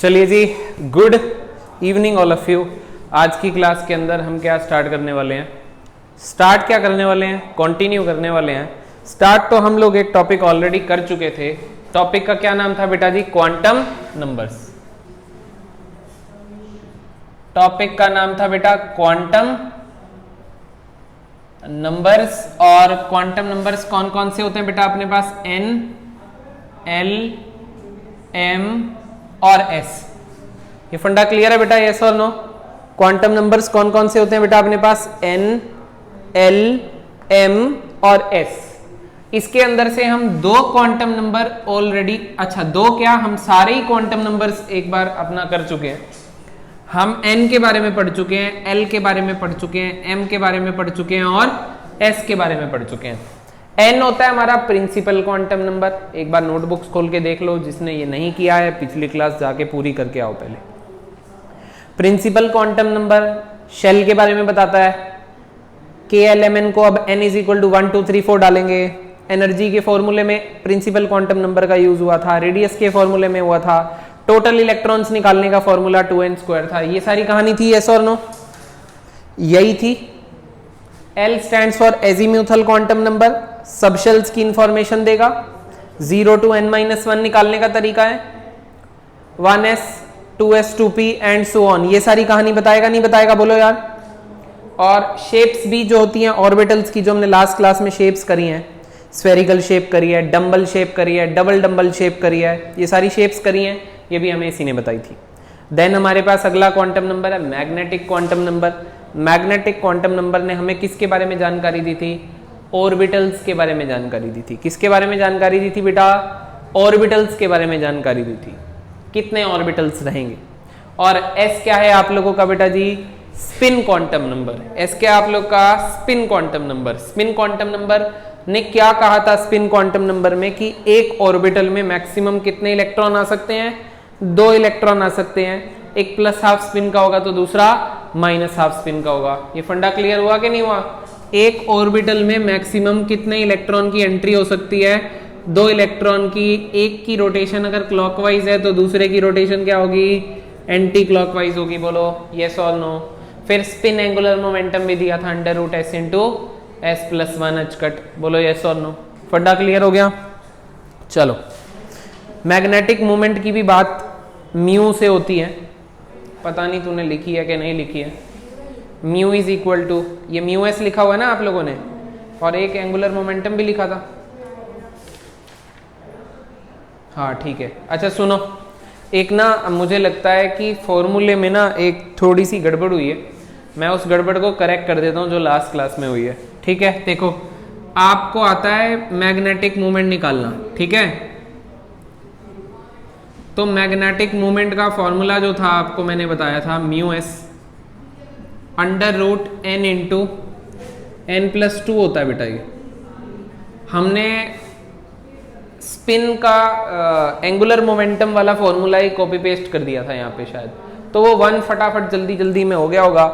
चलिए जी, good evening all of you. आज की क्लास के अंदर हम क्या स्टार्ट करने वाले हैं? स्टार्ट क्या करने वाले हैं? कंटिन्यू करने वाले हैं। स्टार्ट तो हम लोग एक टॉपिक ऑलरेडी कर चुके थे। टॉपिक का क्या नाम था बेटा जी? Quantum numbers. टॉपिक का नाम था बेटा क्वांटम नंबर्स। और क्वांटम नंबर्स कौन कौन से होते हैं बेटा अपने पास? एन, एल, एम और एस। ये फंडा क्लियर है बेटा? यस और नो? क्वांटम नंबर्स कौन कौन से होते हैं बेटा अपने पास? एन, एल, एम और एस। इसके अंदर से हम दो क्वांटम नंबर ऑलरेडी, अच्छा दो क्या, हम सारे ही क्वांटम नंबर्स एक बार अपना कर चुके हैं। हम एन के बारे में पढ़ चुके हैं, एल के बारे में पढ़ चुके हैं, एम के बारे में पढ़ चुके हैं और एस के बारे में पढ़ चुके हैं। एन होता है हमारा प्रिंसिपल क्वांटम नंबर। एक बार नोटबुक्स खोल के देख लो, जिसने ये नहीं किया है पिछली क्लास जाके पूरी करके आओ पहले। प्रिंसिपल क्वांटम नंबर शेल के बारे में बताता है। के एल एम एन को अब n इज इक्वल टू 1 2 3 4 डालेंगे। एनर्जी के फॉर्मूले में प्रिंसिपल क्वांटम नंबर का यूज हुआ था, रेडियस के फॉर्मूले में हुआ था, टोटल इलेक्ट्रॉन्स निकालने का फॉर्मूला 2n² था। ये सारी कहानी थी, यस और नो? यही थी। L stands for azimuthal quantum number, subshells की इंफॉर्मेशन देगा। 0 to n-1 निकालने का तरीका है। 1s 2s 2p and so on. ये सारी कहानी बताएगा नहीं बताएगा? बोलो यार। और शेप्स भी जो होती हैं ऑर्बिटल्स की, जो हमने लास्ट क्लास में शेप्स करी हैं, स्फेरिकल शेप करी है, डम्बल शेप करी है, डबल डम्बल शेप करी है, ये सारी शेप्स करी हैं, ये भी हमें इसी ने बताई थी। देन हमारे पास अगला क्वांटम नंबर है magnetic quantum number. Magnetic quantum number ने हमें किसके बारे में जानकारी दी थी? ऑर्बिटल्स के बारे में जानकारी दी थी। किसके बारे में जानकारी दी थी बेटा? ऑर्बिटल्स के बारे में जानकारी दी थी। कितने ऑर्बिटल्स रहेंगे। और एस क्या है आप लोगों का बेटा जी? Spin quantum number. एस क्या आप लोग का? Spin quantum number. Spin quantum number ने क्या कहा था स्पिन क्वांटम नंबर में? कि एक ऑर्बिटल में मैक्सिमम कितने इलेक्ट्रॉन आ सकते हैं? 2 इलेक्ट्रॉन आ सकते हैं। एक प्लस हाफ स्पिन का होगा तो दूसरा माइनस हाफ स्पिन का होगा। ये फंडा क्लियर हुआ कि नहीं हुआ? एक ऑर्बिटल में मैक्सिमम कितने इलेक्ट्रॉन की एंट्री हो सकती है? 2 इलेक्ट्रॉन की। एक की रोटेशन अगर क्लॉकवाइज है तो दूसरे की रोटेशन क्या होगी? एंटी क्लॉकवाइज होगी। बोलो यस और नो? फिर स्पिन एंगुलर मोमेंटम भी दिया था √s × s+1 अचकट। बोलो यस और नो? फंडा क्लियर हो गया? चलो, मैग्नेटिक मोमेंट की भी बात म्यू से होती है। पता नहीं तूने लिखी है कि नहीं लिखी है। म्यू इज इक्वल टू, ये म्यू एस लिखा हुआ है ना आप लोगों ने, और एक एंगुलर मोमेंटम भी लिखा था। हाँ ठीक है। अच्छा सुनो, एक ना मुझे लगता है कि फॉर्मूले में ना एक थोड़ी सी गड़बड़ हुई है। मैं उस गड़बड़ को करेक्ट कर देता हूँ जो लास्ट क्लास में हुई है। ठीक है, देखो आपको आता है मैग्नेटिक मोमेंट निकालना, ठीक है? तो मैग्नेटिक मोमेंट का फॉर्मूला जो था आपको मैंने बताया था μs √n × n+2 होता है बेटा। ये हमने स्पिन का एंगुलर मोमेंटम वाला फॉर्मूला ही कॉपी पेस्ट कर दिया था यहाँ पे शायद, तो वो 1 फटाफट जल्दी जल्दी में हो गया होगा।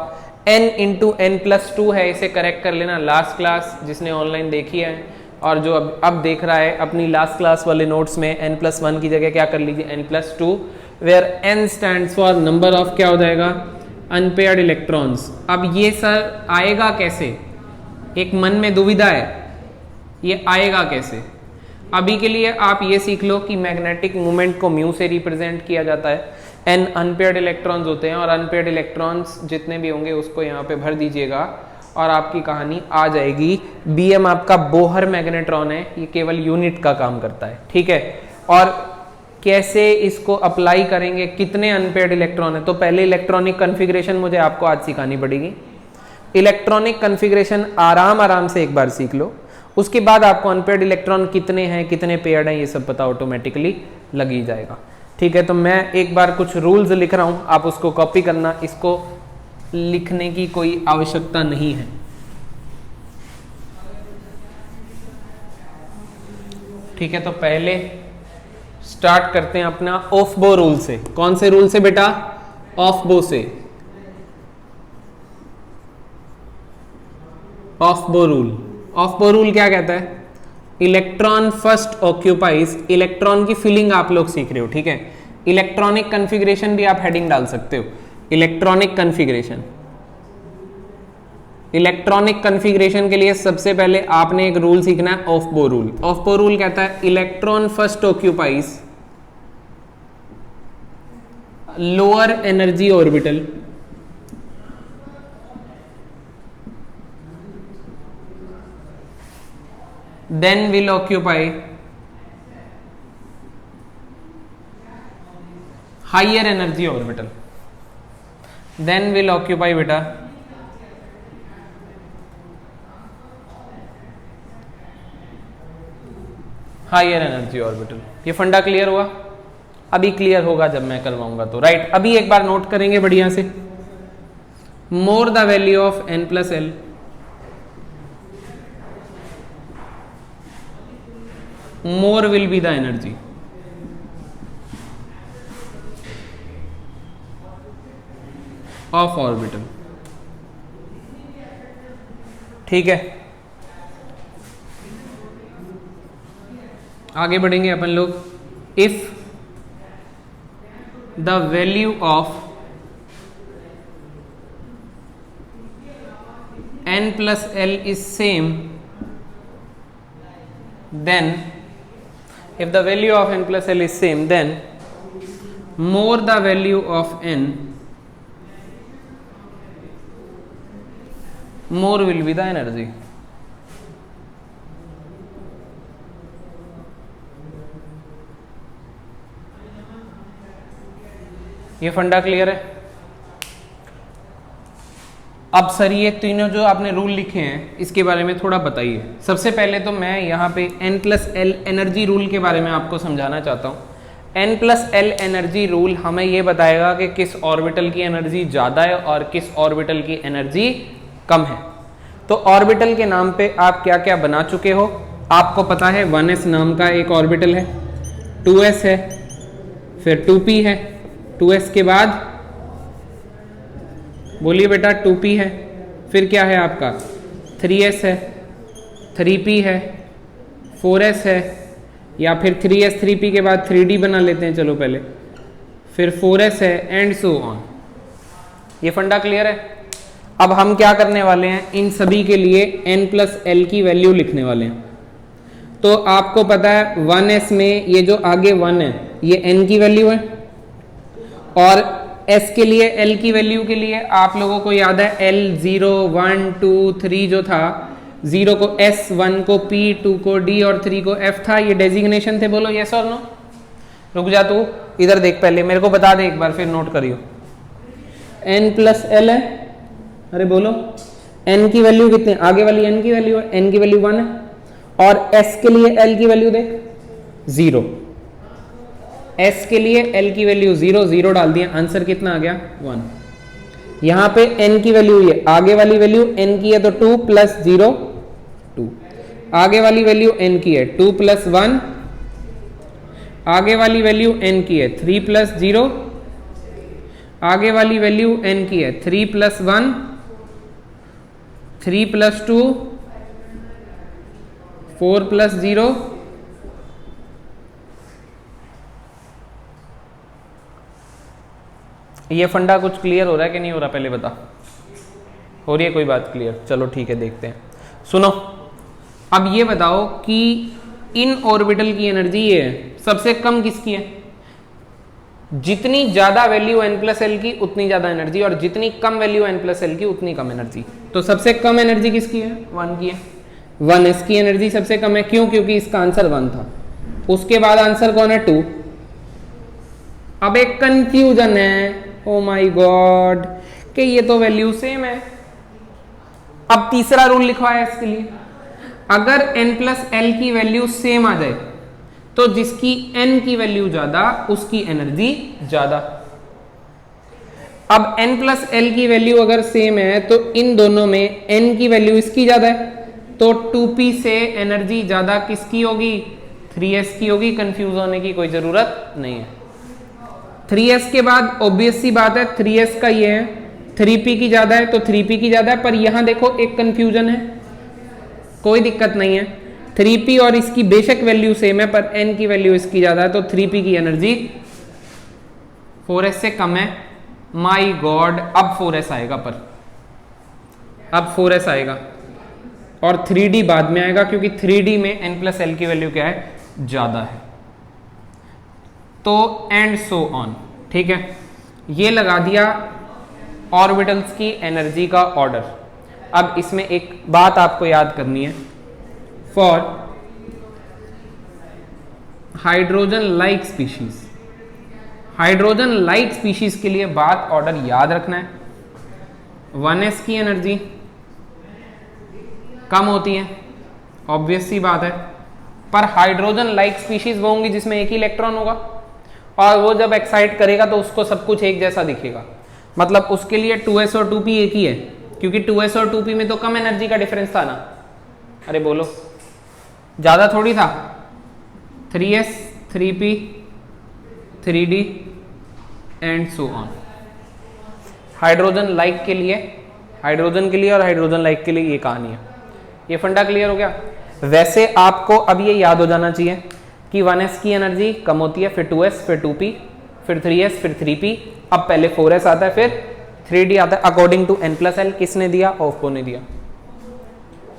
n × n+2 है, इसे करेक्ट कर लेना। लास्ट क्लास जिसने ऑनलाइन देखी है और जो अब देख रहा है, अपनी लास्ट क्लास वाले नोट्स में n+1 की जगह क्या कर लीजिए? n+2, where n stands for number of, क्या हो जाएगा? Unpaired electrons. अब ये सर आएगा कैसे? एक मन में दुविधा है, ये आएगा कैसे? अभी के लिए आप ये सीख लो कि मैग्नेटिक मोमेंट को म्यू से रिप्रेजेंट किया जाता है। n अनपेयर्ड इलेक्ट्रॉन्स होते हैं और अनपेयर्ड इलेक्ट्रॉन्स जितने भी होंगे उसको यहाँ पे भर दीजिएगा और आपकी कहानी आ जाएगी। Bm आपका बोहर मैग्नेट्रॉन है, ये केवल यूनिट का काम करता है, ठीक है? और कैसे इसको अप्लाई करेंगे, कितने अनपेयर्ड इलेक्ट्रॉन है, तो पहले इलेक्ट्रॉनिक कन्फिग्रेशन मुझे आपको आज सिखानी पड़ेगी। इलेक्ट्रॉनिक कन्फिग्रेशन आराम आराम से एक बार सीख लो, उसके बाद आपको अनपेयर्ड इलेक्ट्रॉन कितने हैं, कितने पेयर्ड हैं, ये सब पता ऑटोमेटिकली लग ही जाएगा। ठीक है, तो मैं एक बार कुछ रूल्स लिख रहा हूँ, आप उसको कॉपी करना। इसको लिखने की कोई आवश्यकता नहीं है। ठीक है, तो पहले स्टार्ट करते हैं अपना ऑफ बो रूल से। कौन से रूल से बेटा? ऑफ बो से। ऑफ बो रूल। ऑफ बो रूल क्या कहता है? इलेक्ट्रॉन फर्स्ट ऑक्यूपाइज, इलेक्ट्रॉन की फिलिंग आप लोग सीख रहे हो, ठीक है? इलेक्ट्रॉनिक कन्फिग्रेशन भी आप हेडिंग डाल सकते हो, इलेक्ट्रॉनिक कन्फिग्रेशन। इलेक्ट्रॉनिक कन्फिग्रेशन के लिए सबसे पहले आपने एक रूल सीखना है, ऑफ बो रूल। ऑफ बो रूल कहता है electron first occupies lower energy orbital then will occupy higher energy orbital, then will occupy बेटा हायर एनर्जी ऑर्बिटल। ये फंडा क्लियर हुआ? अभी क्लियर होगा जब मैं करवाऊंगा तो, राइट। अभी एक बार नोट करेंगे बढ़िया से, more the value of n plus L more will be the energy। of orbital, ठीक है। आगे बढ़ेंगे अपन लोग। If the value of n plus l is same, then if the value of n plus l is same, then more the value of n, more will be the energy। ये फंडा clear है? अब sir ये तीनों जो आपने rule लिखे हैं इसके बारे में थोड़ा बताइए। सबसे पहले तो मैं यहाँ पे n plus L energy rule के बारे में आपको समझाना चाहता हूँ। n plus L energy rule हमें ये बताएगा कि किस ऑर्बिटल की एनर्जी ज़्यादा है और किस ऑर्बिटल की एनर्जी कम है। तो ऑर्बिटल के नाम पे आप क्या क्या बना चुके हो, आपको पता है 1s नाम का एक ऑर्बिटल है, 2s है, फिर 2p है, 2s के बाद बोलिए बेटा 2p है, फिर क्या है आपका 3s है, 3p है, 4s है, या फिर 3s 3p के बाद 3d बना लेते हैं चलो पहले, फिर 4s है, एंड सो ऑन। ये फंडा क्लियर है? अब हम क्या करने वाले हैं, इन सभी के लिए n प्लस एल की वैल्यू लिखने वाले हैं। तो आपको पता है 1s में ये जो आगे 1 है ये n की वैल्यू है, और s के लिए l की वैल्यू के लिए आप लोगों को याद है l 0 1 2 3 जो था, 0 को s, 1 को p, 2 को d और 3 को f था, ये डेजिग्नेशन थे। बोलो यस और नो? रुक जा तू, इधर देख पहले, मेरे को बता दे एक बार फिर नोट करियो। n प्लस एल है, अरे बोलो n की वैल्यू कितनी, आगे वाली n की वैल्यू है, n की वैल्यू 1 है, और s के लिए l की वैल्यू देख 0, s के लिए l की वैल्यू 0, 0 डाल दिया, आंसर कितना आ गया 1। यहाँ पे n की वैल्यू, ये आगे वाली वैल्यू n की है तो 2 प्लस 0 2, आगे वाली वैल्यू n की है 2 प्लस 1, आगे वाली वैल्यू n की है 3 प्लस 0, आगे वाली वैल्यू n की है 3 प्लस 1, 3 प्लस 2, 4 प्लस 0, ये फंडा कुछ क्लियर हो रहा है कि नहीं हो रहा पहले बता? हो रही है कोई बात क्लियर? चलो ठीक है, देखते हैं। सुनो, अब ये बताओ कि इन ऑर्बिटल की एनर्जी ये है, सबसे कम किसकी है? जितनी ज्यादा वैल्यू n प्लस एल की उतनी ज्यादा एनर्जी, और जितनी कम वैल्यू n प्लस एल की उतनी कम एनर्जी। तो सबसे कम एनर्जी किसकी है? 1 की है। 1s की एनर्जी सबसे कम है, क्यों? क्योंकि इसका आंसर 1 था। उसके बाद आंसर कौन है? 2। अब एक कंफ्यूजन है, ओ माय गॉड, कि ये तो वैल्यू सेम है। अब तीसरा रूल लिखवाया इसके लिए, अगर n प्लस एल की वैल्यू सेम आ जाए तो जिसकी n की वैल्यू ज्यादा उसकी एनर्जी ज्यादा। अब n प्लस एल की वैल्यू अगर सेम है तो इन दोनों में n की वैल्यू इसकी ज्यादा है, तो 2p से एनर्जी ज्यादा किसकी होगी? 3s की होगी। कंफ्यूज होने की कोई जरूरत नहीं है। 3s के बाद ऑब्वियस सी बात है 3s का ये है, 3p की ज्यादा है तो 3p की ज्यादा है, पर यहां देखो एक कंफ्यूजन है, कोई दिक्कत नहीं है। 3p और इसकी बेशक वैल्यू सेम है पर n की वैल्यू इसकी ज्यादा है, तो 3p की एनर्जी 4s से कम है, माई गॉड, अब 4s आएगा, पर अब 4s आएगा और 3d बाद में आएगा क्योंकि 3d में n प्लस एल की वैल्यू क्या है, ज्यादा है। तो एंड सो ऑन, ठीक है। ये लगा दिया ऑर्बिटल्स की एनर्जी का ऑर्डर। अब इसमें एक बात आपको याद करनी है, for hydrogen like species, hydrogen like species के लिए बात ऑर्डर याद रखना है। 1s की एनर्जी कम होती है, ऑब्वियस सी बात है, पर हाइड्रोजन लाइक स्पीशीज वो होंगी जिसमें एक ही इलेक्ट्रॉन होगा और वो जब एक्साइट करेगा तो उसको सब कुछ एक जैसा दिखेगा। मतलब उसके लिए 2s और 2p एक ही है, क्योंकि 2s और 2p में तो कम एनर्जी का डिफरेंस था ना। अरे बोलो, ज्यादा थोड़ी था। 3s 3p 3d and so on. Hydrogen like के लिए, हाइड्रोजन के लिए और हाइड्रोजन लाइक के लिए ये कहानी है। ये फंडा क्लियर हो गया। वैसे आपको अब ये याद हो जाना चाहिए कि 1s की एनर्जी कम होती है, फिर 2s, फिर 2p, फिर 3s, फिर 3p, अब पहले 4s आता है, फिर 3d आता है, according to n plus L. किसने दिया? ऑफबो ने दिया।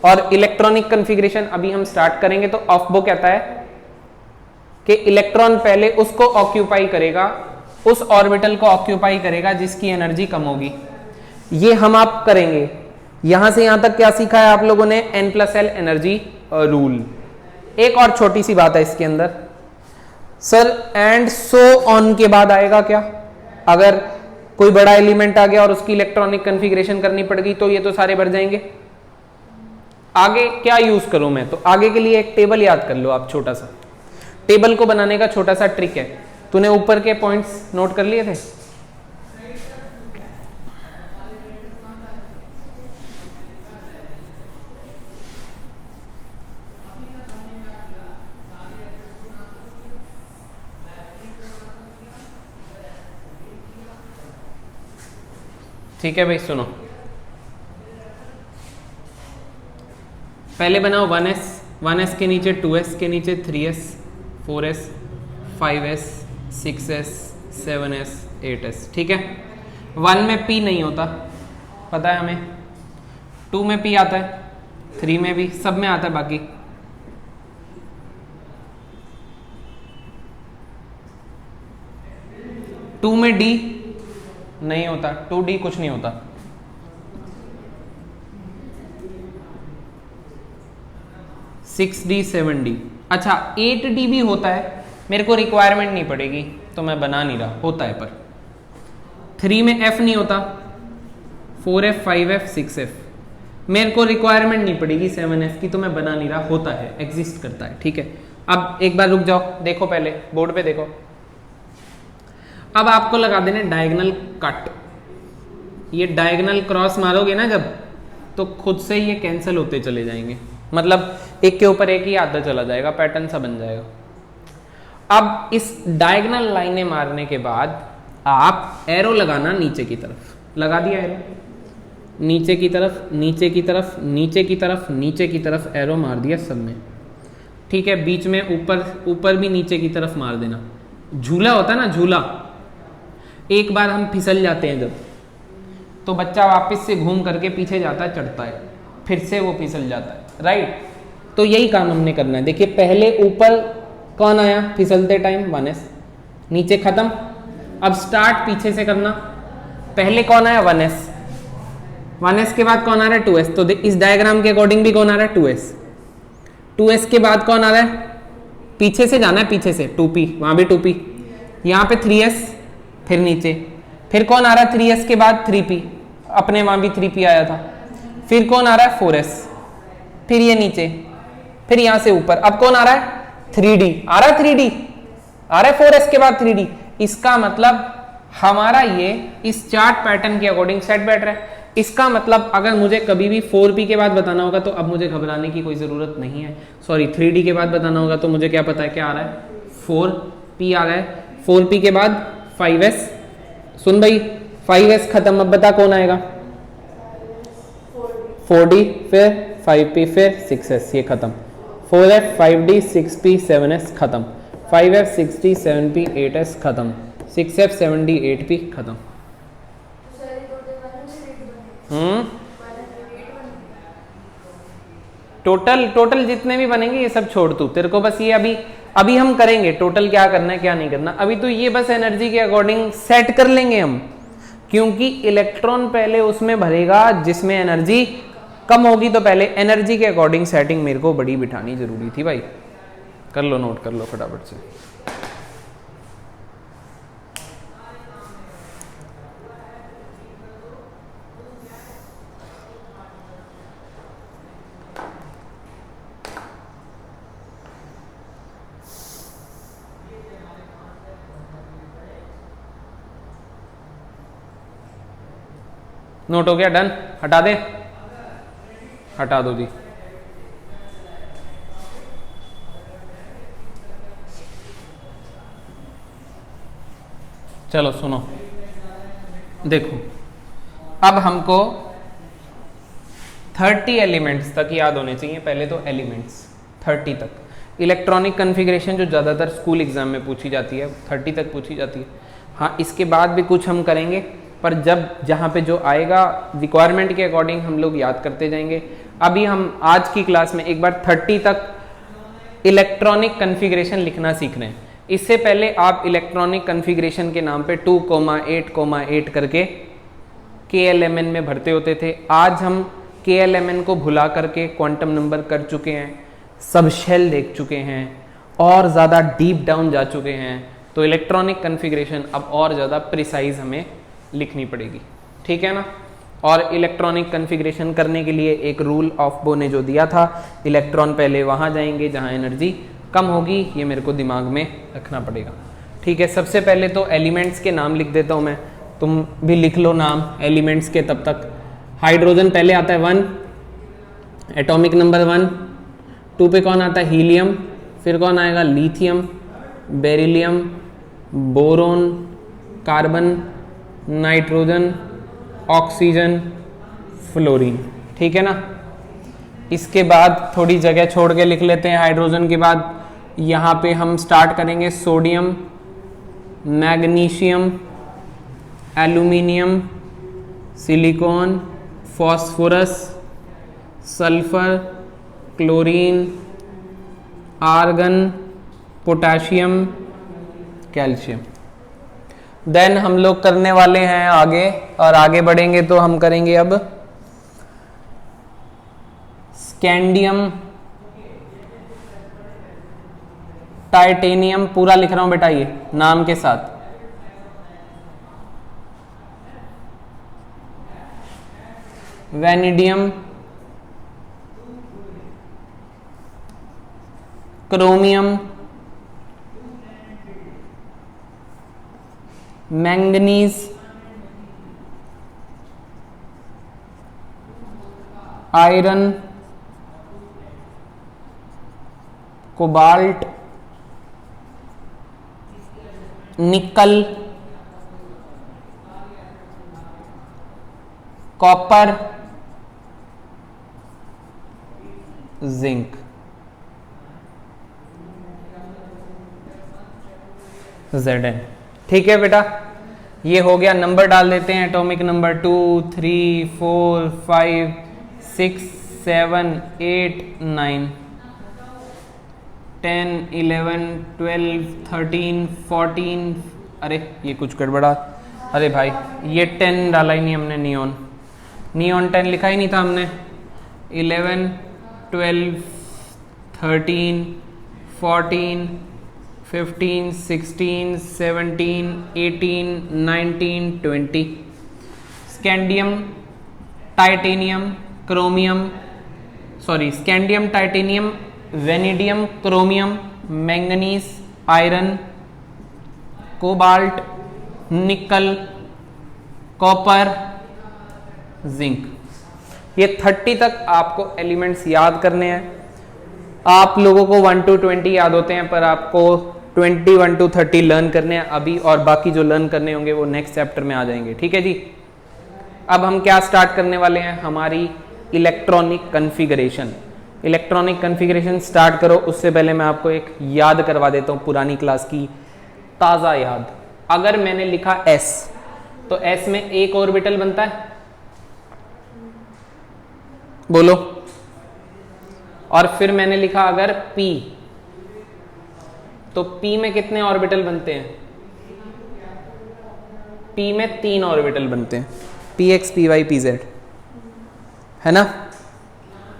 और इलेक्ट्रॉनिक कन्फिग्रेशन अभी हम स्टार्ट करेंगे तो ऑफबो कहता है कि इलेक्ट्रॉन पहले उसको ऑक्यूपाई करेगा, उस ऑर्बिटल को ऑक्यूपाई करेगा जिसकी एनर्जी कम होगी। ये हम आप करेंगे। यहां से यहां तक क्या सीखा है आप लोगों ने? n plus L energy rule. एक और छोटी सी बात है इसके अंदर, सर एंड सो ऑन के बाद आएगा क्या? अगर कोई बड़ा एलिमेंट आ गया और उसकी इलेक्ट्रॉनिक कन्फिग्रेशन करनी पड़ गई तो ये तो सारे भर जाएंगे। आगे क्या यूज करूं मैं? तो आगे के लिए एक टेबल याद कर लो आप, छोटा सा। टेबल को बनाने का छोटा सा ट्रिक है। तूने ऊपर के पॉइंट्स नोट कर लिए थे? ठीक है भाई, सुनो। पहले बनाओ 1s, 1s के नीचे 2s के नीचे 3s, 4s, 5s, 6s, 7s, 8s। ठीक है। 1 में p नहीं होता, पता है हमें। 2 में p आता है, 3 में भी, सब में आता है बाकी। टू में d नहीं होता, 2d कुछ नहीं होता। 6d 7d, अच्छा 8d भी होता है, मेरे को रिक्वायरमेंट नहीं पड़ेगी तो मैं बना नहीं रहा, होता है पर। 3 में f नहीं होता, 4f 5f 6f, मेरे को रिक्वायरमेंट नहीं पड़ेगी 7f की तो मैं बना नहीं रहा, होता है, एग्जिस्ट करता है। ठीक है। अब एक बार रुक जाओ, देखो पहले बोर्ड पे देखो। अब आपको लगा देने डायगोनल कट। ये डायगोनल क्रॉस मारोगे ना जब, तो खुद से ये कैंसिल होते चले जाएंगे, मतलब एक के ऊपर एक ही आता चला जाएगा, पैटर्न सा बन जाएगा। अब इस डायगोनल लाइनें मारने के बाद आप एरो लगाना नीचे की तरफ। लगा दिया एरो, नीचे की तरफ, नीचे की तरफ, नीचे की तरफ, नीचे की तरफ एरो मार दिया सब में। ठीक है। बीच में ऊपर भी नीचे की तरफ मार देना। झूला होता है ना, झूला, एक बार हम फिसल जाते हैं जब, तो बच्चा वापस से घूम करके पीछे जाता है, चढ़ता है, फिर से वो फिसल जाता है, राइट। तो यही काम हमने करना है। देखिए पहले ऊपर कौन आया फिसलते टाइम? 1s, नीचे खत्म। अब स्टार्ट पीछे से करना। पहले कौन आया? 1s, 1s के बाद कौन आ रहा है? 2s। तो इस डायग्राम के अकॉर्डिंग भी कौन आ रहा है? 2s। 2s के बाद कौन आ रहा है? पीछे से जाना है, पीछे से 2p, वहां भी 2p, यहाँ पे 3s, फिर नीचे, फिर कौन आ रहा है? 3s के बाद 3p, अपने वहां भी 3p आया था, फिर कौन आ रहा है? 4s, फिर ये नीचे, फिर यहां से ऊपर। अब कौन आ रहा है? 3d आ रहा है, 3d आ रहा है, 4s के बाद 3d। इसका मतलब हमारा ये इस चार्ट पैटर्न के अकॉर्डिंग सेट बैठ रहा है। इसका मतलब अगर मुझे कभी भी 4p के बाद बताना होगा तो अब मुझे घबराने की कोई जरूरत नहीं है। सॉरी, 3d के बाद बताना होगा तो मुझे क्या पता है क्या आ रहा है? 4p आ रहा है। 4p के बाद 5s, सुन भाई 5s खत्म, अब बता कौन आएगा? 4d, फिर 5p, फिर 6s, ये खत्म। 4f 5d 6p 7s खत्म, 5f 6d 7p 8s खत्म, 6F78P खत्म। टोटल जितने भी बनेंगे ये सब छोड़ तू, तेरे को बस ये अभी हम करेंगे टोटल क्या करना है क्या नहीं करना। अभी तो ये बस एनर्जी के अकॉर्डिंग सेट कर लेंगे हम, क्योंकि इलेक्ट्रॉन पहले उसमें भरेगा जिसमें एनर्जी कम होगी, तो पहले एनर्जी के अकॉर्डिंग सेटिंग मेरे को बड़ी बिठानी जरूरी थी भाई। कर लो, नोट कर लो फटाफट से। नोट हो गया? डन। हटा दे, हटा दो जी। चलो सुनो, देखो अब हमको 30 एलिमेंट्स तक याद होने चाहिए। पहले तो एलिमेंट्स 30 तक। इलेक्ट्रॉनिक कॉन्फ़िगरेशन जो ज़्यादातर स्कूल एग्जाम में पूछी जाती है 30 तक पूछी जाती है। हाँ, इसके बाद भी कुछ हम करेंगे, पर जब जहाँ पे जो आएगा रिक्वायरमेंट के अकॉर्डिंग हम लोग याद करते जाएंगे। अभी हम आज की क्लास में एक बार 30 तक इलेक्ट्रॉनिक कॉन्फ़िगरेशन लिखना सीख रहे हैं। इससे पहले आप इलेक्ट्रॉनिक कॉन्फ़िगरेशन के नाम पे 2,8,8 करके KLMN में भरते होते थे। आज हम KLMN को भुला करके क्वांटम नंबर कर चुके हैं, सब शेल देख चुके हैं और ज़्यादा डीप डाउन जा चुके हैं। तो इलेक्ट्रॉनिक कॉन्फ़िगरेशन अब और ज़्यादा प्रिसाइज हमें लिखनी पड़ेगी, ठीक है ना। और इलेक्ट्रॉनिक कॉन्फ़िगरेशन करने के लिए एक रूल ऑफ बो ने जो दिया था, इलेक्ट्रॉन पहले वहाँ जाएंगे जहाँ एनर्जी कम होगी, ये मेरे को दिमाग में रखना पड़ेगा, ठीक है। सबसे पहले तो एलिमेंट्स के नाम लिख देता हूँ मैं, तुम भी लिख लो नाम एलिमेंट्स के तब तक। हाइड्रोजन पहले आता है 1, एटॉमिक नंबर 1। 2 पे कौन आता है? हीलियम। फिर कौन आएगा? Lithium, beryllium, boron, carbon, nitrogen, oxygen, fluorine, ठीक है ना। इसके बाद थोड़ी जगह छोड़ के लिख लेते हैं। हाइड्रोजन के बाद यहाँ पे हम स्टार्ट करेंगे sodium, magnesium, aluminium, silicon, phosphorus, sulphur, chlorine, argon, potassium, calcium. Then हम लोग करने वाले हैं आगे, और आगे बढ़ेंगे तो हम करेंगे अब स्कैंडियम, टाइटेनियम, पूरा लिख रहा हूं बेटा ये नाम के साथ। Vanadium, chromium, manganese, iron, cobalt, nickel, copper, zinc. Zn, ठीक है बेटा। ये हो गया। नंबर डाल देते हैं। Atomic number 2, 3, 4, 5, 6, 7, 8, 9, 10, 11, 12, 13, 14। अरे ये कुछ गड़बड़ा। अरे भाई ये 10 डाला ही नहीं हमने। नियॉन 10 लिखा ही नहीं था हमने। 11, 12, 13, 14, 15, 16, 17, 18, 19, 20। Scandium, titanium, chromium, scandium, titanium, vanadium, chromium, manganese, iron, cobalt, nickel, copper, zinc. ये 30 तक आपको एलिमेंट्स याद करने हैं। आप लोगों को 1 to 20 याद होते हैं, पर आपको 21 to 30 लर्न करने हैं अभी, और बाकी जो लर्न करने होंगे वो नेक्स्ट चैप्टर में आ जाएंगे, ठीक है जी। अब हम क्या स्टार्ट करने वाले हैं? हमारी electronic configuration. Electronic configuration start करो उससे पहले मैं आपको एक याद करवा देता हूँ, पुरानी क्लास की ताज़ा याद। अगर मैंने लिखा s तो s में एक ऑर्बिटल बनता है, बोलो। और फिर मैंने लिखा अगर p, तो p में कितने ऑर्बिटल बनते हैं? p में 3 ऑर्बिटल बनते हैं, px py pz, है ना।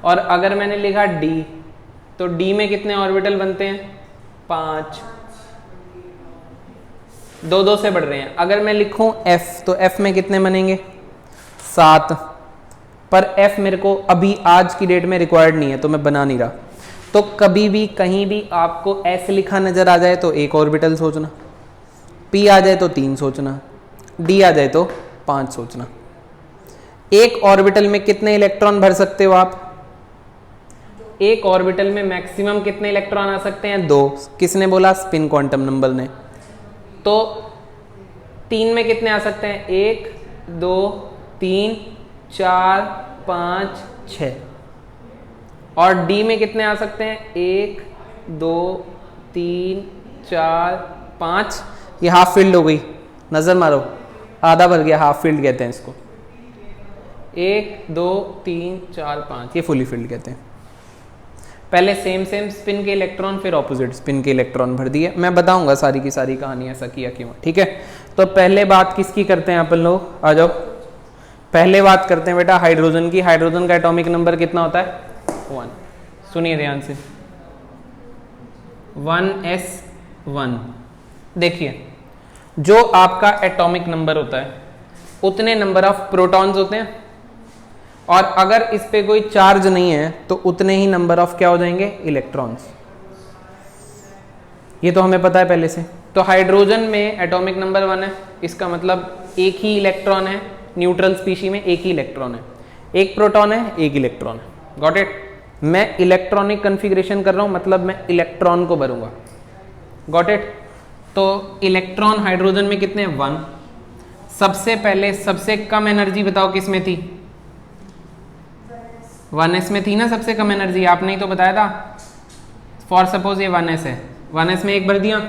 और अगर मैंने लिखा d, तो d में कितने ऑर्बिटल बनते हैं? 5। 2-2 से बढ़ रहे हैं। अगर मैं लिखूं f, तो f में कितने बनेंगे? 7। पर f मेरे को अभी आज की डेट में रिक्वायर्ड नहीं है, तो मैं बना नहीं रहा। तो कभी भी कहीं भी आपको s लिखा नजर आ जाए तो एक ऑर्बिटल सोचना, p आ जाए तो 3 सोचना, d आ जाए तो 5 सोचना। एक ऑर्बिटल में कितने इलेक्ट्रॉन भर सकते हो आप? एक ऑर्बिटल में मैक्सिमम कितने इलेक्ट्रॉन आ सकते हैं? 2। किसने बोला? स्पिन क्वांटम नंबर ने। तो 3 में कितने आ सकते हैं? 1 2 3 4 5 6। और d में कितने आ सकते हैं? 1 2 3 4 5। ये हाफ फील्ड हो गई, नजर मारो, आधा भर गया, हाफ फील्ड कहते हैं इसको। 1 2 3 4 5, ये फुली फील्ड कहते हैं। पहले सेम स्पिन के इलेक्ट्रॉन, फिर ऑपोजिट स्पिन के इलेक्ट्रॉन भर दिए। मैं बताऊंगा सारी की सारी कहानी ऐसा किया क्यों, ठीक है। तो पहले बात किसकी करते हैं अपन लोग? आ जाओ, पहले बात करते हैं बेटा हाइड्रोजन की। हाइड्रोजन का एटॉमिक नंबर कितना होता है? 1। सुनिए ध्यान से, 1s1। देखिए, जो आपका एटॉमिक नंबर होता है उतने नंबर ऑफ प्रोटॉन्स होते हैं, और अगर इस पे कोई चार्ज नहीं है तो उतने ही नंबर ऑफ क्या हो जाएंगे? इलेक्ट्रॉन्स। ये तो हमें पता है पहले से। तो हाइड्रोजन में एटॉमिक नंबर 1 है, इसका मतलब एक ही इलेक्ट्रॉन है। न्यूट्रल स्पीशी में एक ही इलेक्ट्रॉन है, एक प्रोटॉन है, एक इलेक्ट्रॉन है। Got it? मैं इलेक्ट्रॉनिक कन्फिग्रेशन कर रहा हूं, मतलब मैं इलेक्ट्रॉन को भरूंगा। Got it? तो इलेक्ट्रॉन हाइड्रोजन में कितने? 1। सबसे पहले सबसे कम एनर्जी बताओ किस में थी? 1s में थी ना सबसे कम एनर्जी, आपने ही तो बताया था। फॉर सपोज ये 1s है, 1s में एक भर दिया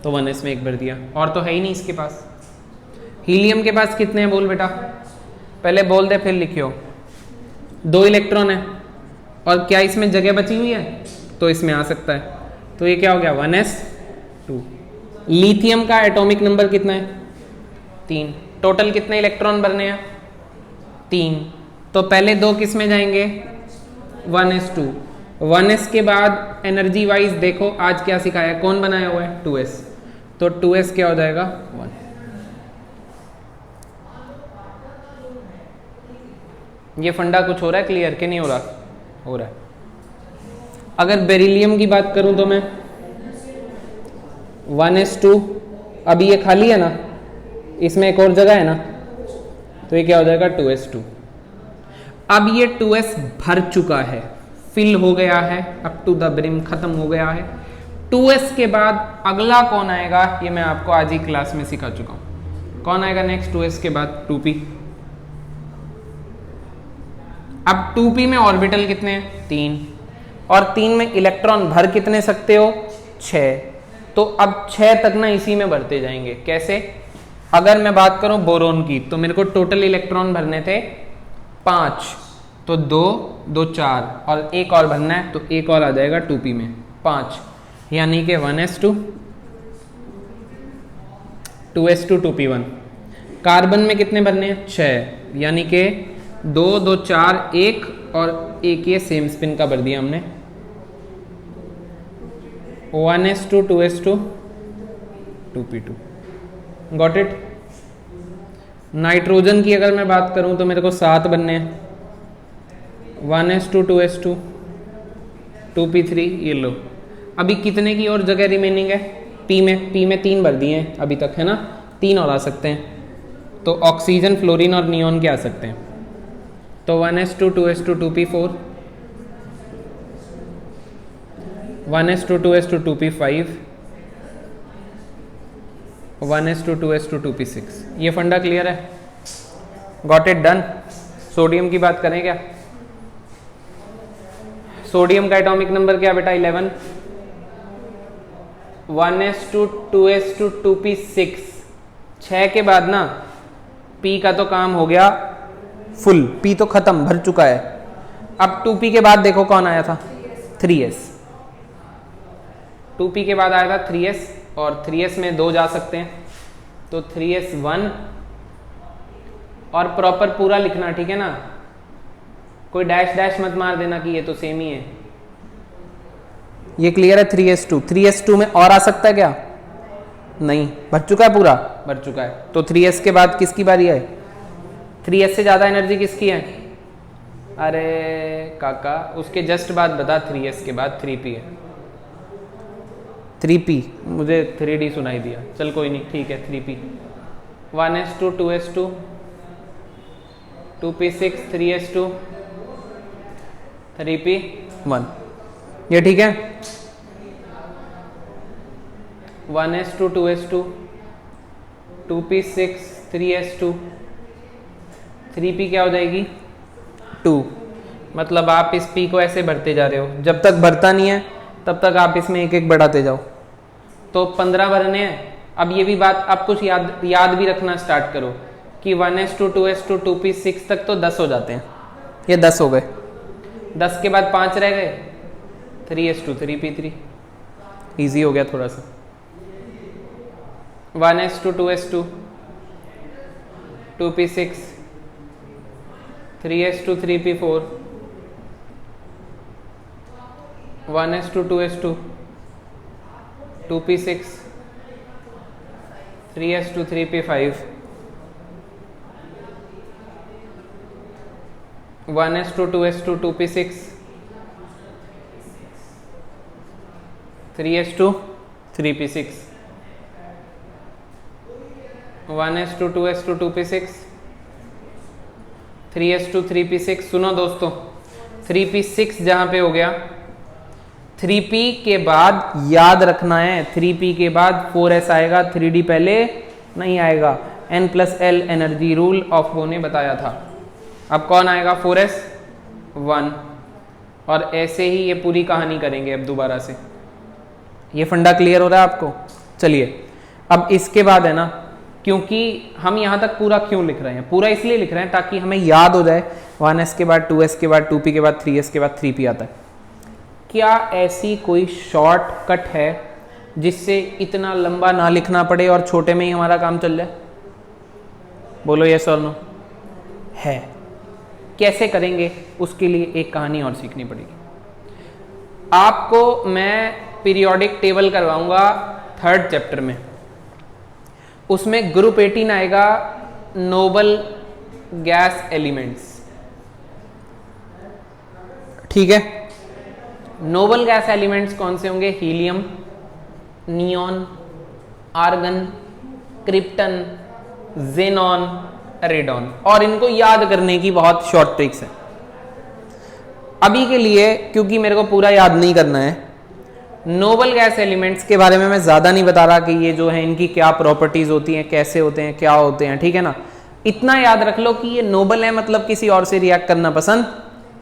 तो 1s में एक भर दिया, और तो है ही नहीं इसके पास। हीलियम के पास कितने हैं बोल बेटा? पहले बोल दे फिर लिखियो। 2 इलेक्ट्रॉन है, और क्या इसमें जगह बची हुई है? तो इसमें आ सकता है। तो ये क्या हो गया? 1s2। लिथियम का एटॉमिक नंबर कितना है? 3। टोटल कितने इलेक्ट्रॉन भरने हैं? 3। तो पहले 2 किस में जाएंगे? 1s2। 1s के बाद एनर्जी वाइज देखो आज क्या सिखाया, कौन बनाया हुआ है? 2s। तो 2s क्या हो जाएगा? 1। ये फंडा कुछ हो रहा है क्लियर कि नहीं हो रहा? हो रहा है। अगर बेरिलियम की बात करूं तो मैं 1s2, अभी ये खाली है ना, इसमें एक और जगह है ना, तो ये क्या हो जाएगा? 2s2। अब ये 2s भर चुका है, फिल हो गया है, अप टू द ब्रिम, खत्म हो गया है। 2s के बाद अगला कौन आएगा ये मैं आपको आज ही क्लास में सिखा चुका हूं। कौन आएगा नेक्स्ट 2s के बाद? 2p। अब 2p में ऑर्बिटल कितने हैं? 3। और 3 में इलेक्ट्रॉन भर कितने सकते हो? 6। तो अब 6 तक ना इसी में भरते जाएंगे। कैसे? अगर मैं बात करूं बोरोन की, तो मेरे को टोटल इलेक्ट्रॉन भरने थे 5, तो 2 2 4, और एक और भरना है, तो एक और आ जाएगा 2p में 5, यानी कि 1s2 2s2 2p1। कार्बन में कितने भरने हैं? 6, यानी कि 2 2 4 1, और एक ये सेम स्पिन का भर दिया हमने। 1s2 2s2 2p2। Got it? Nitrogen की अगर मैं बात करूं तो मेरे को 7 बनने हैं। 1s2 2s2 2p3। ये लो, अभी कितने की और जगह रिमेनिंग है? p में 3 भर दिए हैं अभी तक, है ना। 3 और आ सकते हैं, तो ऑक्सीजन, फ्लोरीन और नियोन के आ सकते हैं। तो 1s2 2s2 2p4, 1s2 2s2 2p5, 1s2 2s2 2p6। ये फंडा क्लियर है? Got it? डन। सोडियम की बात करें क्या? सोडियम का एटॉमिक नंबर क्या बेटा? 11। 1s2 2s2 2p6, 6 के बाद ना p का तो काम हो गया फुल, p तो खत्म, भर चुका है। अब 2p के बाद देखो कौन आया था, 3s। 2p के बाद आया था 3s, और 3s में 2 जा सकते हैं, तो 3s1, और प्रॉपर पूरा लिखना, ठीक है ना, कोई डैश डैश मत मार देना कि ये तो सेम ही है। ये क्लियर है? 3s2, 3s2 में और आ सकता है क्या? नहीं, भर चुका है पूरा, भर चुका है। तो 3s के बाद किसकी बारी है? 3s से ज्यादा एनर्जी किसकी है? अरे काका, उसके जस्ट बाद बता, 3s के बाद 3p है। 3p, मुझे 3d सुनाई दिया, चल कोई नहीं, ठीक है 3p। 1s2 2s2 2p6 3s2 3p1, ये ठीक है। 1s2 2s2 2p6 3s2 3p क्या हो जाएगी? 2। मतलब आप इस p को ऐसे भरते जा रहे हो, जब तक भरता नहीं है तब तक आप इसमें एक एक बढ़ाते जाओ। तो 15 भरने हैं। अब ये भी बात आप कुछ याद भी रखना स्टार्ट करो कि 1s2 2s2 2p6 तक तो 10 हो जाते हैं, ये 10 हो गए। 10 के बाद 5 रह गए, 3s2 3p3, इजी हो गया थोड़ा सा। 1s2 2s2 2p6 3s2 3p4 1s2 2s2 2p6 3s2 3p5 1s2 2s2 2p6 3s2 3p6 1s2 2s2 2p6 3s2 3p6। सुनो दोस्तों, 3p6 जहां पे हो गया, 3p के बाद याद रखना है, 3p के बाद 4s आएगा, 3d पहले नहीं आएगा। n+l एनर्जी रूल ऑफ वो ने बताया था। अब कौन आएगा? 4s 1, और ऐसे ही ये पूरी कहानी करेंगे अब दोबारा से। ये फंडा क्लियर हो रहा है आपको? चलिए अब इसके बाद है ना, क्योंकि हम यहाँ तक पूरा क्यों लिख रहे हैं, पूरा इसलिए लिख रहे हैं ताकि हमें याद हो जाए 1s के बाद 2s के बाद 2p के बाद 3s के बाद 3p आता है। क्या ऐसी कोई शॉर्टकट है जिससे इतना लंबा ना लिखना पड़े और छोटे में ही हमारा काम चल जाए? बोलो यस और नो। है। कैसे करेंगे? उसके लिए एक कहानी और सीखनी पड़ेगी। आपको मैं पीरियोडिक टेबल करवाऊंगा 3rd चैप्टर में, उसमें ग्रुप 18 आएगा, नोबल गैस एलिमेंट्स, ठीक है। नोबल गैस एलिमेंट्स कौन से होंगे? Helium, neon, argon, krypton, xenon, radon. और इनको याद करने की बहुत शॉर्ट ट्रिक्स है। अभी के लिए क्योंकि मेरे को पूरा याद नहीं करना है, नोबल गैस एलिमेंट्स के बारे में मैं ज्यादा नहीं बता रहा कि ये जो है इनकी क्या प्रॉपर्टीज होती हैं, कैसे होते हैं, क्या होते हैं, ठीक है ना। इतना याद रख लो कि ये नोबल है, मतलब किसी और से रिएक्ट करना पसंद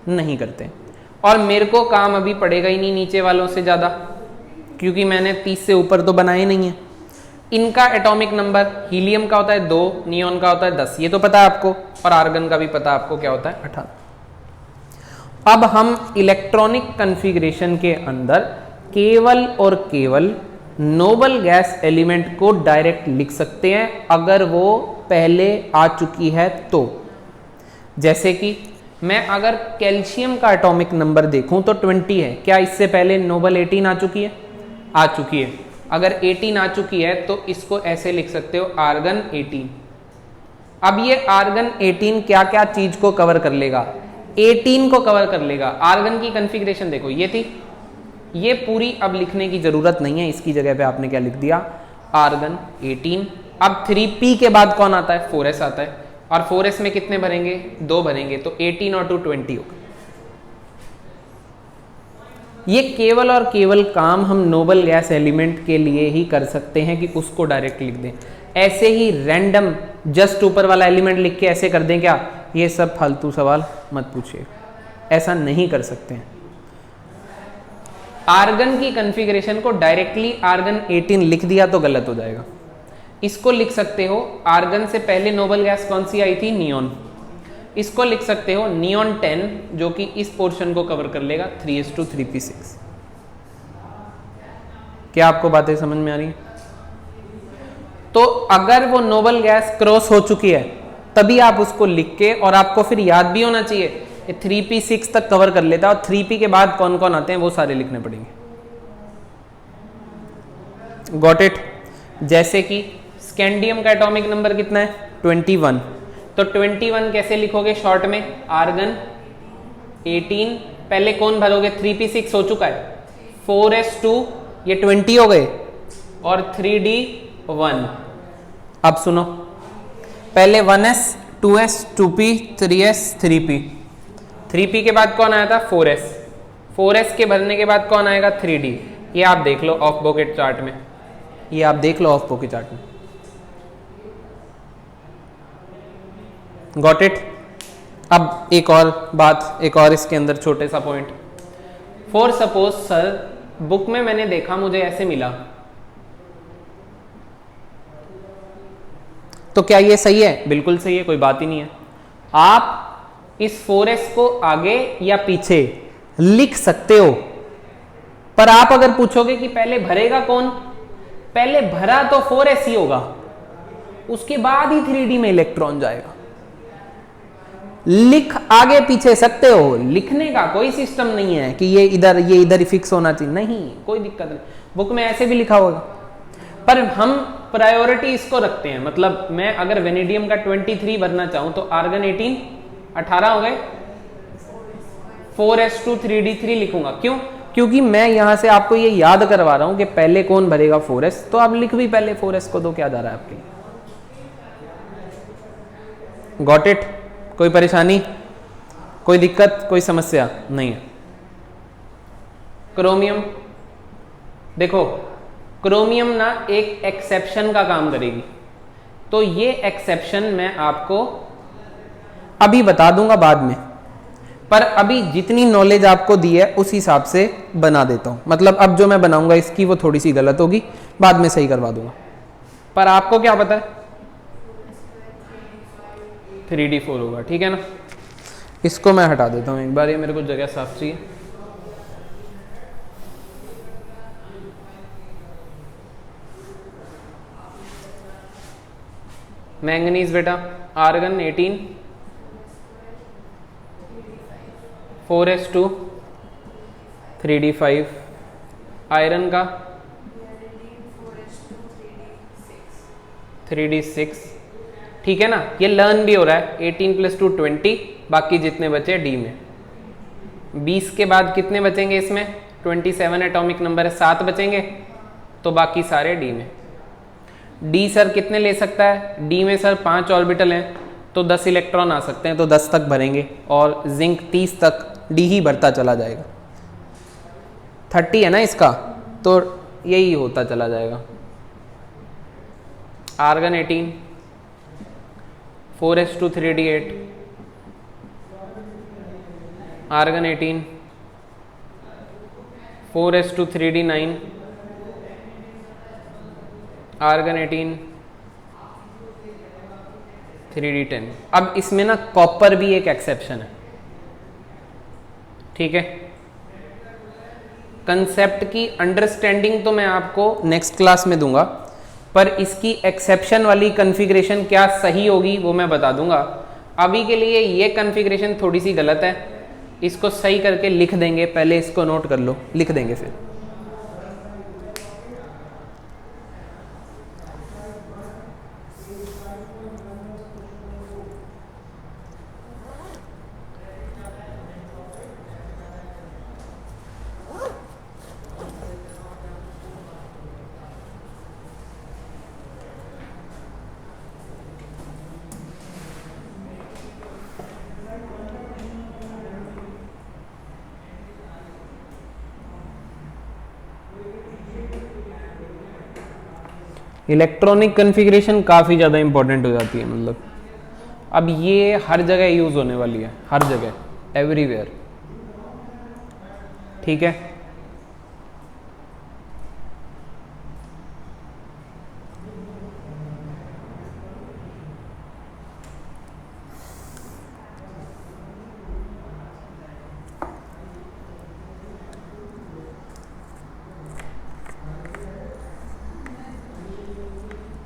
नहीं करते। और मेरे को काम अभी पड़ेगा ही नहीं नीचे वालों से ज्यादा, क्योंकि मैंने 30 से ऊपर तो बनाए नहीं है। इनका एटॉमिक नंबर हीलियम का होता है 2, नियॉन का होता है 10, ये तो पता है आपको, और आर्गन का भी पता है आपको क्या होता है 18। अब हम इलेक्ट्रॉनिक कन्फिग्रेशन के अंदर केवल और केवल नोबल गैस एलिमेंट को डायरेक्ट लिख सकते हैं अगर वो पहले आ चुकी है तो। जैसे कि मैं अगर कैल्शियम का एटॉमिक नंबर देखूं तो 20 है, क्या इससे पहले नोबल 18 आ चुकी है? आ चुकी है। अगर 18 आ चुकी है तो इसको ऐसे लिख सकते हो, आर्गन 18। अब ये आर्गन 18 क्या क्या चीज को कवर कर लेगा? 18 को कवर कर लेगा। आर्गन की कन्फिग्रेशन देखो, ये थी, ये पूरी अब लिखने की जरूरत नहीं है, इसकी जगह पे आपने क्या लिख दिया? आर्गन 18। अब 3p के बाद कौन आता है? 4s आता है, और 4s में कितने भरेंगे? 2 भरेंगे, तो 18 और 2 20 होगा। ये केवल और केवल काम हम नोबल गैस एलिमेंट के लिए ही कर सकते हैं कि उसको डायरेक्ट लिख दें। ऐसे ही रैंडम जस्ट ऊपर वाला एलिमेंट लिख के ऐसे कर दें क्या? ये सब फालतू सवाल मत पूछिए, ऐसा नहीं कर सकते हैं। आर्गन की कॉन्फ़िगरेशन को डायरेक्टली आर्गन 18 लिख दिया तो गलत हो जाएगा। इसको लिख सकते हो, आर्गन से पहले नोबल गैस कौन सी आई थी? नियॉन। इसको लिख सकते हो नियॉन 10, जो कि इस पोर्शन को कवर कर लेगा 3s2 3p6। क्या आपको बातें समझ में आ रही है? तो अगर वो नोबल गैस क्रॉस हो चुकी है तभी आप उसको लिख के, और आपको फिर याद भी होना चाहिए 3p6 तक कवर कर लेता है, और 3p के बाद कौन कौन आते हैं वो सारे लिखने पड़ेंगे। Got it? जैसे कि स्कैंडियम का एटॉमिक नंबर कितना है? 21। तो 21 कैसे लिखोगे शॉर्ट में? आर्गन 18, पहले कौन भरोगे? 3p6 हो चुका है, 4s2 ये 20 हो गए, और 3d1। अब सुनो, पहले 1s 2s 2p 3s 3p, 3p के बाद कौन आया था? 4s, 4s के भरने के बाद कौन आएगा? 3d। ये आप देख लो ऑफ पॉकेट चार्ट में, ये आप देख लो ऑफ पॉकेट चार्ट में। Got it? अब एक और बात, एक और इसके अंदर छोटे सा point. For suppose sir book में मैंने देखा, मुझे ऐसे मिला, तो क्या ये सही है? बिल्कुल सही है, कोई बात ही नहीं है। आप इस 4s को आगे या पीछे लिख सकते हो, पर आप अगर पूछोगे कि पहले भरेगा कौन, पहले भरा तो 4s ही होगा, उसके बाद ही 3d में इलेक्ट्रॉन जाएगा। लिख आगे पीछे सकते हो, लिखने का कोई सिस्टम नहीं है कि ये इधर ही फिक्स होना चाहिए, नहीं, कोई दिक्कत नहीं, बुक में ऐसे भी लिखा होगा। पर हम प्रायोरिटी इसको रखते हैं, मतलब मैं अगर वेनेडियम का 23 भरना चाहूं तो आर्गन 18 हो गए, 4s2 3d3 लिखूंगा। क्यों? क्योंकि मैं यहां से आपको ये याद करवा रहा हूं कि पहले कौन भरेगा 4s, तो आप लिख भी पहले 4s को दो, क्या जा रहा है आपके लिए। Got it? कोई परेशानी, कोई दिक्कत, कोई समस्या नहीं है। क्रोमियम, देखो क्रोमियम ना एक एक्सेप्शन का काम करेगी, तो ये एक्सेप्शन मैं आपको अभी बता दूंगा बाद में, पर अभी जितनी नॉलेज आपको दी है उस हिसाब से बना देता हूं। मतलब अब जो मैं बनाऊंगा इसकी वो थोड़ी सी गलत होगी, बाद में सही करवा दूंगा, पर आपको क्या पता है 3d4 होगा, ठीक है ना। इसको मैं हटा देता हूं एक बार, ये मेरे को जगह साफ चाहिए। मैंगनीज बेटा आर्गन 18, 4s2 3d5, आयरन का 3d6, ठीक है ना। ये लर्न भी हो रहा है, 18 + 2 20, बाकी जितने बचे डी में। 20 के बाद कितने बचेंगे इसमें? 27 एटॉमिक नंबर है, 7 बचेंगे, तो बाकी सारे डी में। डी सर कितने ले सकता है? डी में सर 5 ऑर्बिटल हैं, तो 10 इलेक्ट्रॉन आ सकते हैं, तो 10 तक भरेंगे, और जिंक 30 तक, डी ही बढ़ता चला जाएगा। 30 है ना इसका, तो यही होता चला जाएगा। Argon 18, 4s2 3d8, argon 18, 4s2 3d9, argon 18 3d10। अब इसमें ना कॉपर भी एक एक्सेप्शन है, ठीक है। कंसेप्ट की अंडरस्टैंडिंग तो मैं आपको नेक्स्ट क्लास में दूंगा, पर इसकी एक्सेप्शन वाली कॉन्फ़िगरेशन क्या सही होगी वो मैं बता दूंगा। अभी के लिए ये कॉन्फ़िगरेशन थोड़ी सी गलत है, इसको सही करके लिख देंगे, पहले इसको नोट कर लो, लिख देंगे फिर। इलेक्ट्रॉनिक कॉन्फ़िगरेशन काफ़ी ज़्यादा इंपॉर्टेंट हो जाती है, मतलब अब ये हर जगह यूज़ होने वाली है, हर जगह, एवरीवेयर, ठीक है।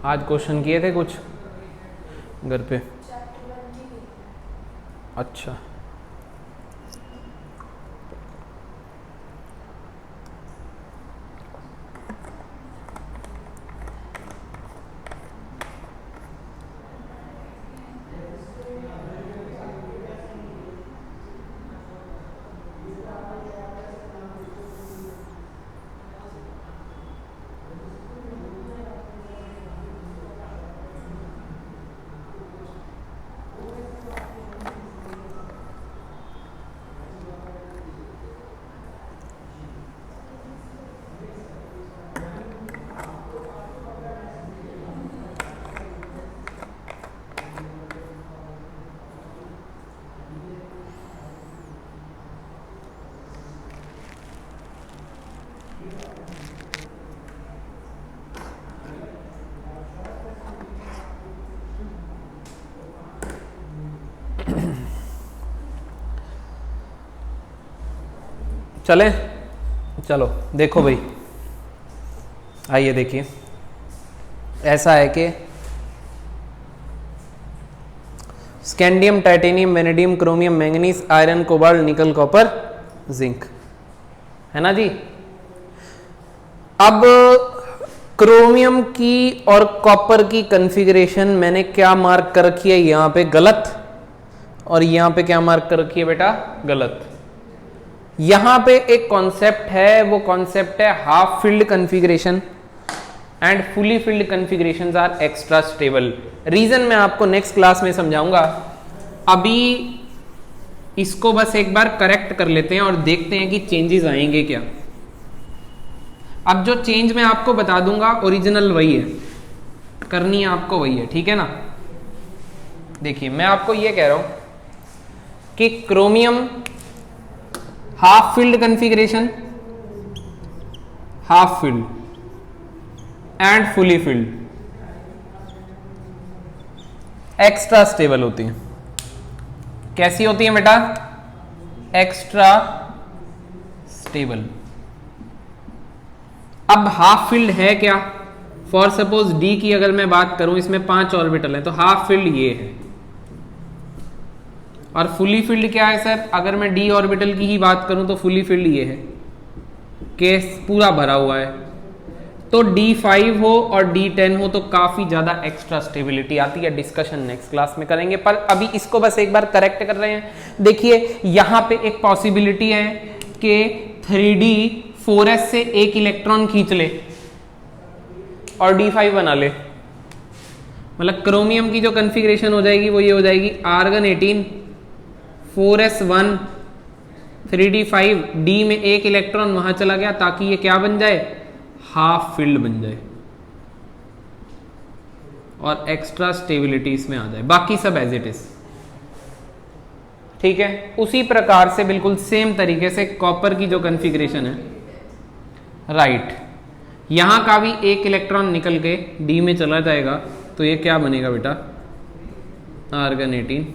आज क्वेश्चन किए थे कुछ घर पे? अच्छा, चलें? चलो देखो भाई, आइए देखिए, ऐसा है कि scandium, titanium, vanadium, chromium, manganese, iron, cobalt, nickel, copper, zinc, है ना जी। अब क्रोमियम की और कॉपर की कॉन्फ़िगरेशन मैंने क्या मार्क कर रखी है यहां पे? गलत। और यहां पे क्या मार्क कर रखी है बेटा? गलत। यहां पे एक कॉन्सेप्ट है, वो कॉन्सेप्ट है half filled configuration and fully filled configurations are extra stable. Reason मैं आपको नेक्स्ट क्लास में समझाऊंगा, अभी इसको बस एक बार करेक्ट कर लेते हैं और देखते हैं कि चेंजेस आएंगे क्या। अब जो चेंज मैं आपको बता दूंगा ओरिजिनल वही है, करनी आपको वही है, ठीक है ना। देखिए मैं आपको ये कह रहा हूं कि chromium half field configuration, half field and fully field extra stable होती है। कैसी होती है बेटा? Extra stable. अब हाफ फील्ड है क्या? फॉर सपोज डी की अगर मैं बात करूं, इसमें 5 ऑर्बिटल है, तो हाफ फील्ड ये है। और फुली फील्ड क्या है सर? अगर मैं डी ऑर्बिटल की ही बात करूं तो फुली फील्ड ये है, केस पूरा भरा हुआ है। तो D5 हो और D10 हो तो काफी ज्यादा एक्स्ट्रा स्टेबिलिटी आती है। डिस्कशन नेक्स्ट क्लास में करेंगे, पर अभी इसको बस एक बार करेक्ट कर रहे हैं। देखिए यहां पे एक पॉसिबिलिटी है कि 3D 4s से एक इलेक्ट्रॉन खींच ले और D5 बना ले। मतलब क्रोमियम की जो कॉन्फ़िगरेशन हो जाएगी वो ये हो जाएगी, आर्गन 18 4s1 3d5, D में एक इलेक्ट्रॉन वहां चला गया ताकि ये क्या बन जाए? हाफ फील्ड बन जाए और एक्स्ट्रा स्टेबिलिटी इसमें आ जाए, बाकी सब एज इट इज। ठीक है, उसी प्रकार से बिल्कुल सेम तरीके से कॉपर की जो कॉन्फ़िगरेशन है, राइट, यहां का भी एक इलेक्ट्रॉन निकल के डी में चला जाएगा तो ये क्या बनेगा बेटा? Argon 18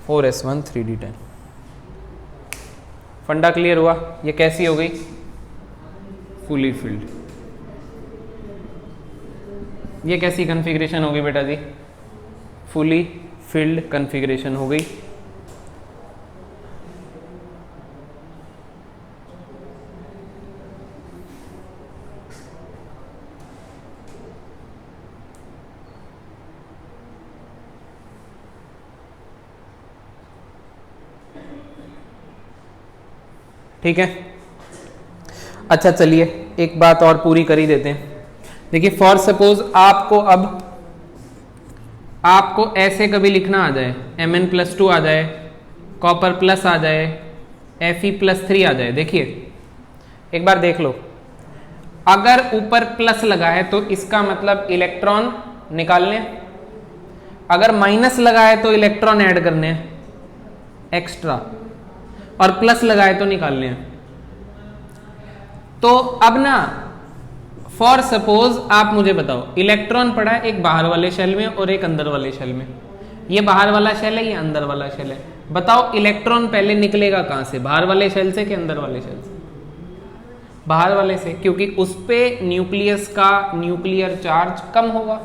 4s1 3d10। फंडा क्लियर हुआ? ये कैसी हो गई? Fully filled. ये कैसी कॉन्फ़िगरेशन होगी बेटा जी? फुली फिल्ड कॉन्फ़िगरेशन हो गई। ठीक है, अच्छा चलिए एक बात और पूरी कर ही देते हैं। देखिए फॉर सपोज आपको ऐसे कभी लिखना आ जाए, Mn+2 आ जाए, कॉपर प्लस आ जाए, Fe+3 आ जाए। देखिए एक बार देख लो, अगर ऊपर प्लस लगा है तो इसका मतलब इलेक्ट्रॉन निकालने, अगर माइनस लगा है तो इलेक्ट्रॉन ऐड करने हैं एक्स्ट्रा, और प्लस लगाए तो निकालने हैं। तो अब ना फॉर सपोज आप मुझे बताओ, इलेक्ट्रॉन पड़ा है एक बाहर वाले शेल में और एक अंदर वाले शेल में। ये बाहर वाला शेल है, ये अंदर वाला शेल है। बताओ इलेक्ट्रॉन पहले निकलेगा कहां से, बाहर वाले शेल से कि अंदर वाले शेल से? बाहर वाले से, क्योंकि उस पे न्यूक्लियस का न्यूक्लियर चार्ज कम होगा।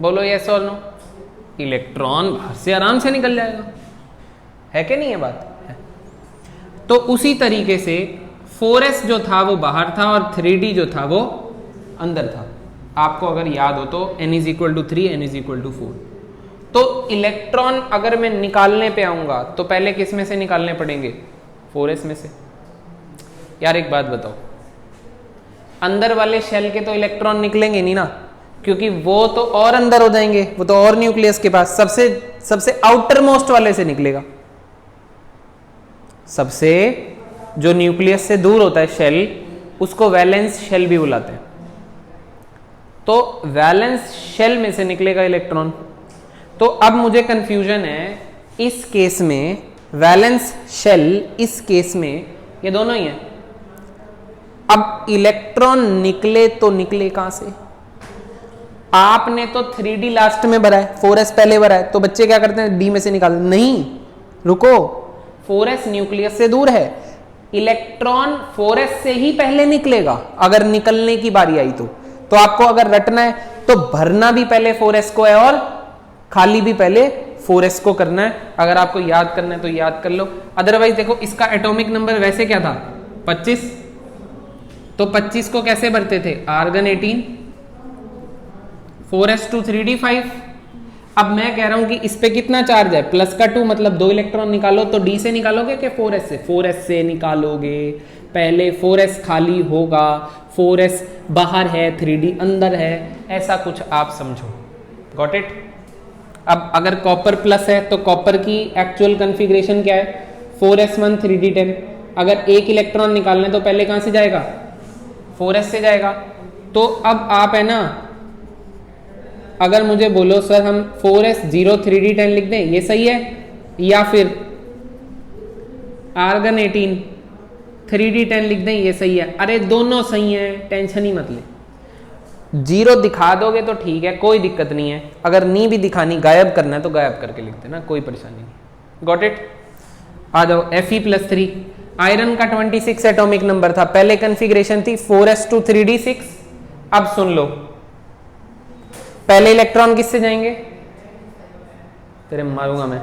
बोलो यस और नो। इलेक्ट्रॉन बाहर से आराम से निकल जाएगा, है कि नहीं है बात है। तो उसी तरीके से 4s जो था वो बाहर था और 3d जो था वो अंदर था। आपको अगर याद हो तो n = 3, n = 4। तो इलेक्ट्रॉन अगर मैं निकालने पे आऊंगा तो पहले किस में से निकालने पड़ेंगे? 4s में से। यार एक बात बताओ, अंदर वाले शेल के तो इलेक्ट्रॉन निकलेंगे नहीं ना, क्योंकि वो तो और अंदर हो जाएंगे, वो तो और न्यूक्लियस के पास सबसे आउटर मोस्ट वाले से निकलेगा। सबसे जो न्यूक्लियस से दूर होता है शेल, उसको वैलेंस शेल भी बुलाते हैं। तो वैलेंस शेल में से निकलेगा इलेक्ट्रॉन। तो अब मुझे कंफ्यूजन है, इस केस में वैलेंस शेल, इस केस में ये दोनों ही हैं। अब इलेक्ट्रॉन निकले तो निकले कहां से? आपने तो 3d लास्ट में भरा है, 4s पहले भरा है, तो बच्चे क्या करते हैं? d में से निकाल। नहीं, रुको, 4s न्यूक्लियस से दूर है, इलेक्ट्रॉन 4s से ही पहले निकलेगा अगर निकलने की बारी आई तो आपको अगर रटना है तो भरना भी पहले 4s को है और खाली भी पहले 4s को करना है। अगर आपको याद करना है तो याद कर लो, अदरवाइज देखो इसका एटॉमिक नंबर वैसे क्या था? 25। तो 25 को कैसे भरते थे? Argon 18, 4s2 3d 5। अब मैं कह रहा हूं कि इस पे कितना चार्ज है? प्लस का 2, मतलब 2 इलेक्ट्रॉन निकालो। तो d से निकालोगे कि 4s से? 4s से निकालोगे। पहले 4s खाली होगा, 4s बाहर है, 3d अंदर है, ऐसा कुछ आप समझो। Got it? अब अगर कॉपर प्लस है तो कॉपर की एक्चुअल कॉन्फ़िगरेशन क्या है? 4s1 3d 10। अगर एक इलेक्ट्रॉन निकालना है तो पहले कहां से जाएगा? 4s से जाएगा। तो अब आप है ना, अगर मुझे बोलो सर हम 4s0 3d 10 लिख दें, ये सही है? या फिर आर्गन 18 3d 10 लिख दें, ये सही है? अरे दोनों सही है, टेंशन ही मत ले। 0 दिखा दोगे तो ठीक है, कोई दिक्कत नहीं है। अगर नहीं भी दिखानी, गायब करना है तो गायब करके लिख देना, कोई परेशानी नहीं। Got it? आ जाओ, Fe+3। आयरन का 26 एटॉमिक नंबर था, पहले कॉन्फ़िगरेशन थी 4s2 3d 6। अब सुन लो, पहले इलेक्ट्रॉन किससे जाएंगे? तेरे मारूंगा मैं।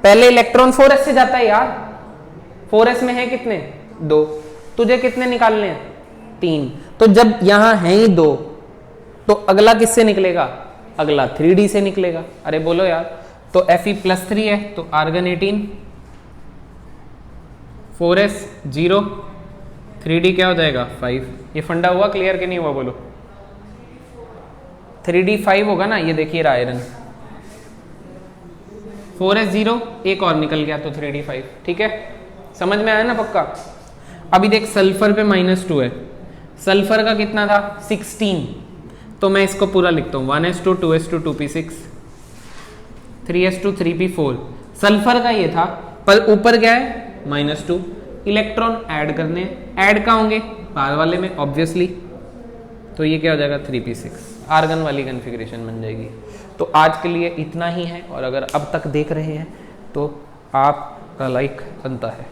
पहले इलेक्ट्रॉन 4s से जाता है यार। 4s में है कितने? 2। तुझे कितने निकालने हैं? 3। तो जब यहां है ही 2, तो अगला किससे निकलेगा? अगला 3d से निकलेगा। अरे बोलो यार। तो Fe+3 है तो आर्गन 18, 4s 0, 3d क्या हो जाएगा? 5। ये फंडा हुआ क्लियर कि नहीं हुआ? बोलो। 3d 5 होगा ना, ये देखिए आयरन। 4s 0, एक और निकल गया तो 3d 5। ठीक है, समझ में आया ना पक्का? अभी देख, सल्फर पे -2 है। सल्फर का कितना था? 16। तो मैं इसको पूरा लिखता हूँ, 1s2 2s2 2p6 3s2 3p4। Sulphur का ये था, पर ऊपर क्या है? -2। इलेक्ट्रॉन ऐड करने, ऐड कहाँ होंगे? बाहर वाले में ऑब्वियसली। तो ये क्या हो जाएगा? 3p6, आर्गन वाली कॉन्फ़िगरेशन बन जाएगी। तो आज के लिए इतना ही है, और अगर अब तक देख रहे हैं तो आपका लाइक बनता है।